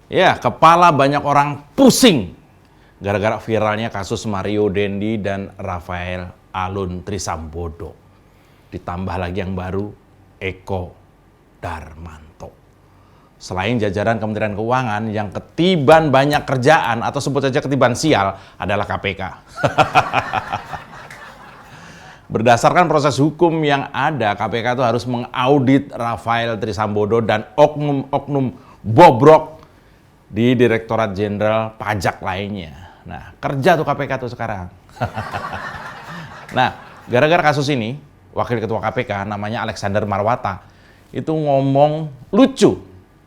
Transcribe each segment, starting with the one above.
Ya, kepala banyak orang pusing gara-gara viralnya kasus Mario Dendi dan Rafael Alun Trisambodo. Ditambah lagi yang baru, Eko Darmanto. Selain jajaran Kementerian Keuangan yang ketiban banyak kerjaan atau sebut saja ketiban sial adalah KPK. Berdasarkan proses hukum yang ada, KPK itu harus mengaudit Rafael Trisambodo dan oknum-oknum bobrok di Direktorat Jenderal Pajak lainnya. Nah, kerja tuh KPK tuh sekarang. Nah, gara-gara kasus ini, Wakil Ketua KPK namanya Alexander Marwata itu ngomong lucu,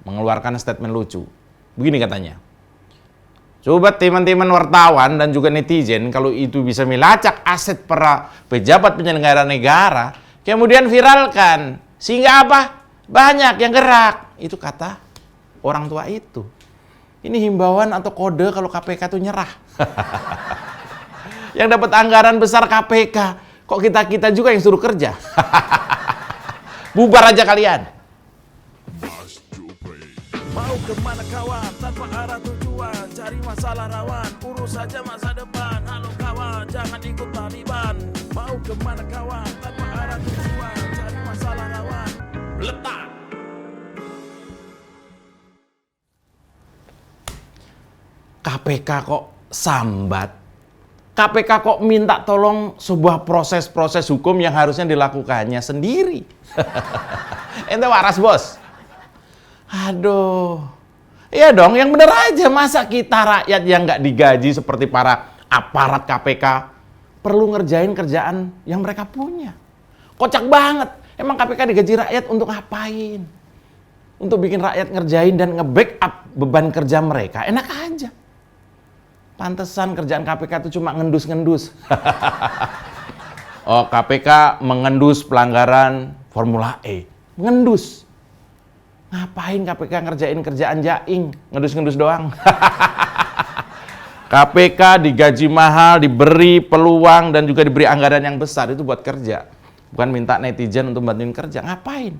mengeluarkan statement lucu. Begini katanya, coba teman-teman wartawan dan juga netizen kalau itu bisa melacak aset para pejabat penyelenggara negara, kemudian viralkan, sehingga apa? Banyak yang gerak. Itu kata orang tua itu. Ini himbauan atau kode kalau KPK itu nyerah. Yang dapat anggaran besar KPK, kok kita juga yang suruh kerja? Bubar aja kalian. Mau kemana kawan, tanpa arah tujuan, cari masalah rawan, urus saja masa depan. Halo kawan, jangan ikut Taliban. Mau kemana kawan, tanpa arah tujuan, cari masalah rawan, letak. KPK kok sambat? KPK kok minta tolong sebuah proses-proses hukum yang harusnya dilakukannya sendiri? Ente waras, bos. Aduh. Iya dong, yang bener aja. Masa kita rakyat yang nggak digaji seperti para aparat KPK perlu ngerjain kerjaan yang mereka punya? Kocak banget. Emang KPK digaji rakyat untuk ngapain? Untuk bikin rakyat ngerjain dan nge-backup beban kerja mereka? Enak aja. Pantesan kerjaan KPK itu cuma ngendus-ngendus. Oh, KPK mengendus pelanggaran Formula E. Ngendus. Ngapain KPK ngerjain kerjaan jaing? Ngendus-ngendus doang. KPK digaji mahal, diberi peluang, dan juga diberi anggaran yang besar. Itu buat kerja. Bukan minta netizen untuk bantuin kerja. Ngapain?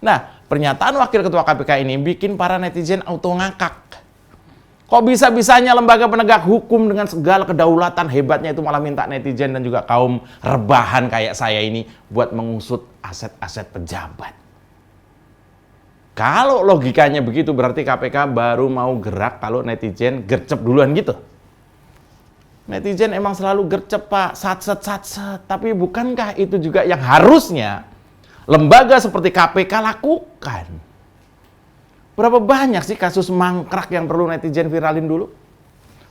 Nah, pernyataan Wakil Ketua KPK ini bikin para netizen auto ngakak. Kok bisa-bisanya lembaga penegak hukum dengan segala kedaulatan hebatnya itu malah minta netizen dan juga kaum rebahan kayak saya ini buat mengusut aset-aset pejabat. Kalau logikanya begitu berarti KPK baru mau gerak kalau netizen gercep duluan gitu. Netizen emang selalu gercep, Pak, satset. Tapi bukankah itu juga yang harusnya lembaga seperti KPK lakukan? Berapa banyak sih kasus mangkrak yang perlu netizen viralin dulu?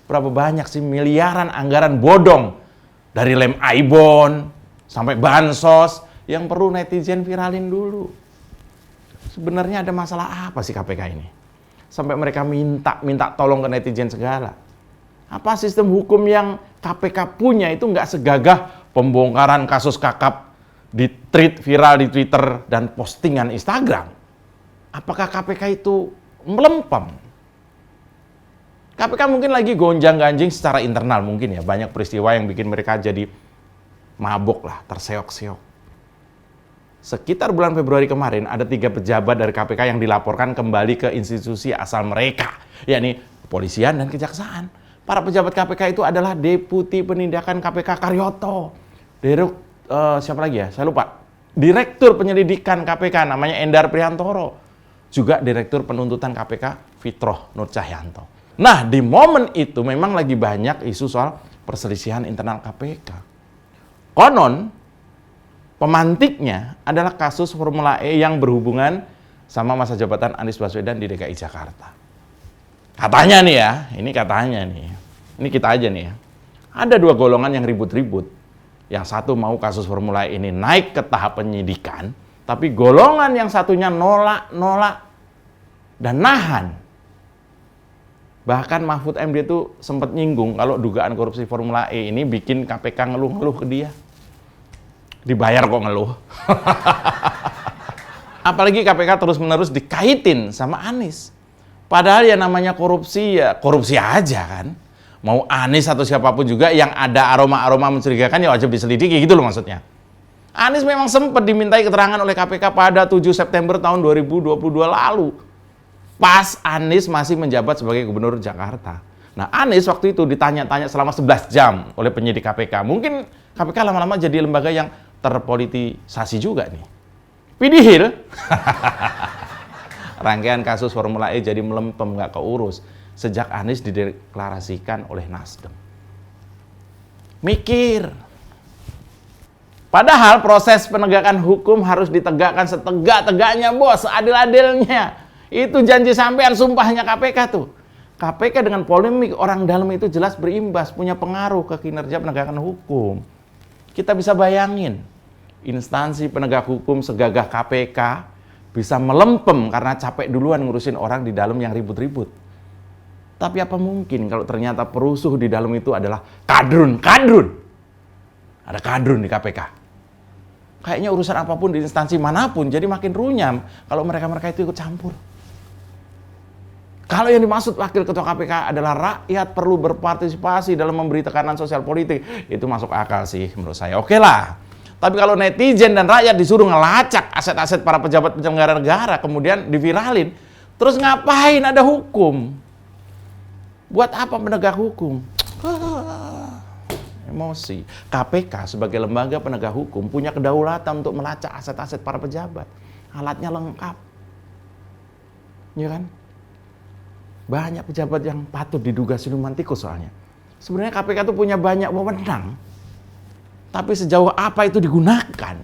Berapa banyak sih miliaran anggaran bodong dari lem Aibon sampai bansos yang perlu netizen viralin dulu? Sebenarnya ada masalah apa sih KPK ini? Sampai mereka minta tolong ke netizen segala. Apa sistem hukum yang KPK punya itu nggak segagah pembongkaran kasus kakap di tweet viral di Twitter dan postingan Instagram? Apakah KPK itu melempem? KPK mungkin lagi gonjang-ganjing secara internal mungkin ya. Banyak peristiwa yang bikin mereka jadi mabuk lah, terseok-seok. Sekitar bulan Februari kemarin ada 3 pejabat dari KPK yang dilaporkan kembali ke institusi asal mereka, yakni kepolisian dan kejaksaan. Para pejabat KPK itu adalah Deputi Penindakan KPK Karyoto, siapa lagi ya? Saya lupa. Direktur Penyelidikan KPK namanya Endar Priantoro. Juga Direktur Penuntutan KPK Fitroh Nur Cahyanto. Nah, di momen itu memang lagi banyak isu soal perselisihan internal KPK. Konon, pemantiknya adalah kasus Formula E yang berhubungan sama masa jabatan Anies Baswedan di DKI Jakarta. Katanya nih ya, ini katanya nih. Ini kita aja nih ya. Ada 2 golongan yang ribut-ribut. Yang satu mau kasus Formula E ini naik ke tahap penyidikan, tapi golongan yang satunya nolak dan nahan. Bahkan Mahfud MD itu sempat nyinggung kalau dugaan korupsi Formula E ini bikin KPK ngeluh-ngeluh ke dia. Dibayar kok ngeluh. Apalagi KPK terus-menerus dikaitin sama Anies. Padahal ya namanya korupsi ya korupsi aja kan. Mau Anies atau siapapun juga yang ada aroma-aroma mencurigakan ya wajib diselidiki gitu loh maksudnya. Anies memang sempat dimintai keterangan oleh KPK pada 7 September tahun 2022 lalu. Pas Anies masih menjabat sebagai Gubernur Jakarta. Nah, Anies waktu itu ditanya-tanya selama 11 jam oleh penyidik KPK. Mungkin KPK lama-lama jadi lembaga yang terpolitisasi juga nih. Pidihil. Rangkaian kasus Formula E jadi melempem, nggak keurus sejak Anies dideklarasikan oleh Nasdem. Mikir. Padahal proses penegakan hukum harus ditegakkan setegak-tegaknya, bos, seadil-adilnya. Itu janji sampean, sumpahnya KPK tuh. KPK dengan polemik orang dalam itu jelas berimbas, punya pengaruh ke kinerja penegakan hukum. Kita bisa bayangin, instansi penegak hukum segagah KPK bisa melempem karena capek duluan ngurusin orang di dalam yang ribut-ribut. Tapi apa mungkin kalau ternyata perusuh di dalam itu adalah kadrun? Ada kadrun di KPK. Kayaknya urusan apapun di instansi manapun jadi makin runyam kalau mereka-mereka itu ikut campur. Kalau yang dimaksud wakil ketua KPK adalah rakyat perlu berpartisipasi dalam memberi tekanan sosial politik, itu masuk akal sih menurut saya. Oke lah. Tapi kalau netizen dan rakyat disuruh ngelacak aset-aset para pejabat penyelenggara negara, kemudian diviralin, terus ngapain ada hukum? Buat apa penegak hukum? Emosi. KPK sebagai lembaga penegak hukum punya kedaulatan untuk melacak aset-aset para pejabat. Alatnya lengkap. Ya kan? Banyak pejabat yang patut diduga siluman tikus soalnya. Sebenarnya KPK itu punya banyak wewenang. Tapi sejauh apa itu digunakan?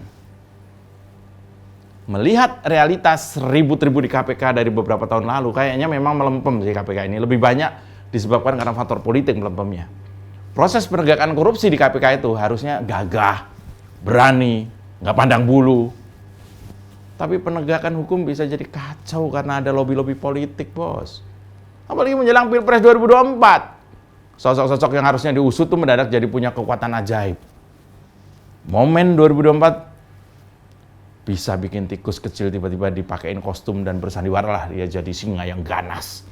Melihat realitas ribut-ribut di KPK dari beberapa tahun lalu, kayaknya memang melempem sih KPK ini. Lebih banyak disebabkan karena faktor politik melempemnya. Proses penegakan korupsi di KPK itu harusnya gagah, berani, nggak pandang bulu. Tapi penegakan hukum bisa jadi kacau karena ada lobby-lobby politik, bos. Apalagi menjelang Pilpres 2024. Sosok-sosok yang harusnya diusut tuh mendadak jadi punya kekuatan ajaib. Momen 2024 bisa bikin tikus kecil tiba-tiba dipakein kostum dan bersandiwara lah dia jadi singa yang ganas.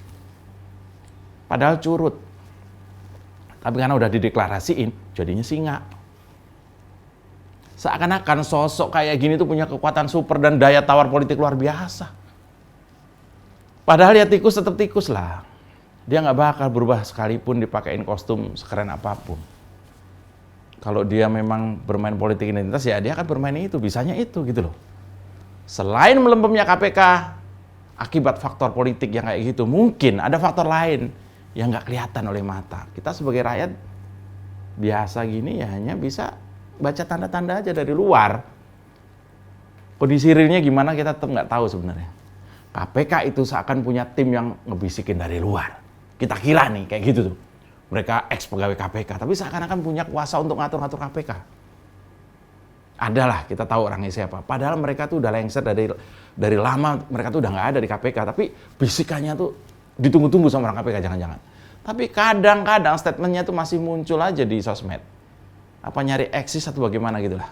Padahal curut. Tapi karena udah dideklarasiin, jadinya singa. Seakan-akan sosok kayak gini tuh punya kekuatan super dan daya tawar politik luar biasa. Padahal ya tikus tetap tikus lah. Dia nggak bakal berubah sekalipun dipakein kostum sekeren apapun. Kalau dia memang bermain politik identitas, ya dia akan bermain itu, bisanya itu gitu loh. Selain melempemnya KPK, akibat faktor politik yang kayak gitu, mungkin ada faktor lain yang nggak kelihatan oleh mata. Kita sebagai rakyat biasa gini ya hanya bisa baca tanda-tanda aja dari luar. Kondisi realnya gimana kita tetap nggak tahu sebenarnya. KPK itu seakan punya tim yang ngebisikin dari luar. Kita kira nih kayak gitu tuh. Mereka ex pegawai KPK, tapi seakan-akan punya kuasa untuk ngatur-ngatur KPK. Adalah kita tahu orangnya siapa. Padahal mereka tuh udah lengser dari lama, mereka tuh udah nggak ada di KPK. Tapi bisikannya tuh ditunggu-tunggu sama orang KPK, jangan-jangan. Tapi kadang-kadang statementnya tuh masih muncul aja di sosmed. Apa nyari eksis atau bagaimana gitu lah.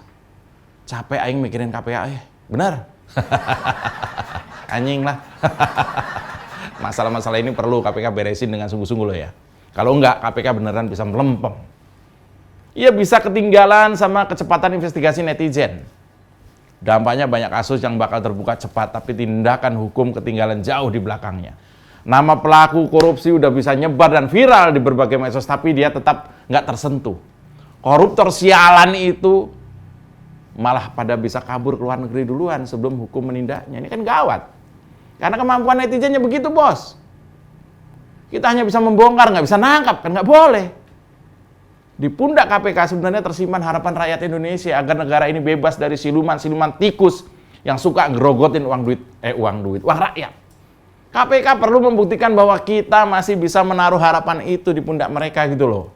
Capek aing mikirin KPK, benar. Anjing lah. Masalah-masalah ini perlu KPK beresin dengan sungguh-sungguh loh ya. Kalau enggak, KPK beneran bisa melempem. Ia bisa ketinggalan sama kecepatan investigasi netizen. Dampaknya banyak kasus yang bakal terbuka cepat, tapi tindakan hukum ketinggalan jauh di belakangnya. Nama pelaku korupsi udah bisa nyebar dan viral di berbagai medsos, tapi dia tetap nggak tersentuh. Koruptor sialan itu malah pada bisa kabur ke luar negeri duluan sebelum hukum menindaknya. Ini kan gawat. Karena kemampuan netizennya begitu, bos. Kita hanya bisa membongkar, nggak bisa nangkap, kan nggak boleh. Di pundak KPK sebenarnya tersimpan harapan rakyat Indonesia agar negara ini bebas dari siluman-siluman tikus yang suka ngerogotin uang rakyat. KPK perlu membuktikan bahwa kita masih bisa menaruh harapan itu di pundak mereka gitu loh.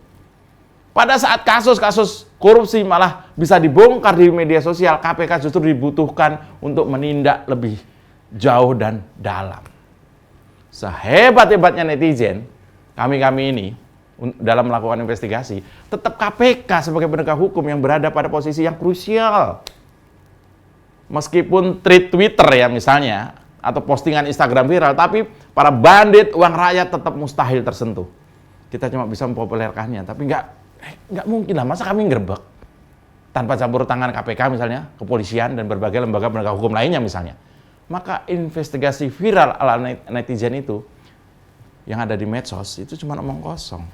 Pada saat kasus-kasus korupsi malah bisa dibongkar di media sosial, KPK justru dibutuhkan untuk menindak lebih jauh dan dalam. Sehebat-hebatnya netizen, kami ini dalam melakukan investigasi, tetap KPK sebagai penegak hukum yang berada pada posisi yang krusial. Meskipun tweet Twitter ya misalnya, atau postingan Instagram viral, tapi para bandit uang rakyat tetap mustahil tersentuh. Kita cuma bisa mempopulerkannya, tapi nggak mungkin lah, masa kami ngerebek tanpa campur tangan KPK misalnya, kepolisian dan berbagai lembaga penegak hukum lainnya misalnya. Maka investigasi viral ala netizen itu yang ada di medsos itu cuma omong kosong.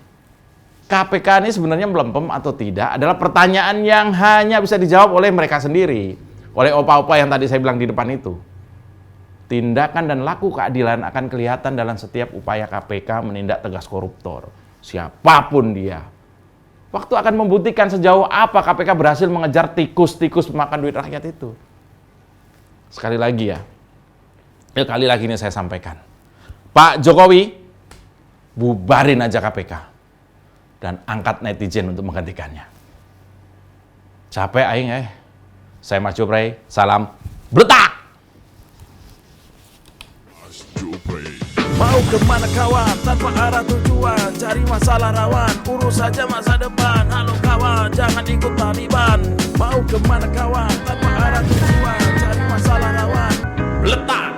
KPK ini sebenarnya melempem atau tidak adalah pertanyaan yang hanya bisa dijawab oleh mereka sendiri, oleh opa-opa yang tadi saya bilang di depan itu. Tindakan dan laku keadilan akan kelihatan dalam setiap upaya KPK menindak tegas koruptor, siapapun dia. Waktu akan membuktikan sejauh apa KPK berhasil mengejar tikus-tikus pemakan duit rakyat itu. Sekali lagi ya, kali lagi ini saya sampaikan. Pak Jokowi, bubarin aja KPK. Dan angkat netizen untuk menggantikannya. Capek aing Saya Mas Jupray, salam bletak! Mau kemana kawan, tanpa arah tujuan, cari masalah rawan, urus saja masa depan. Halo kawan, jangan ikut Taliban. Mau kemana kawan, tanpa arah tujuan, cari masalah rawan, letak!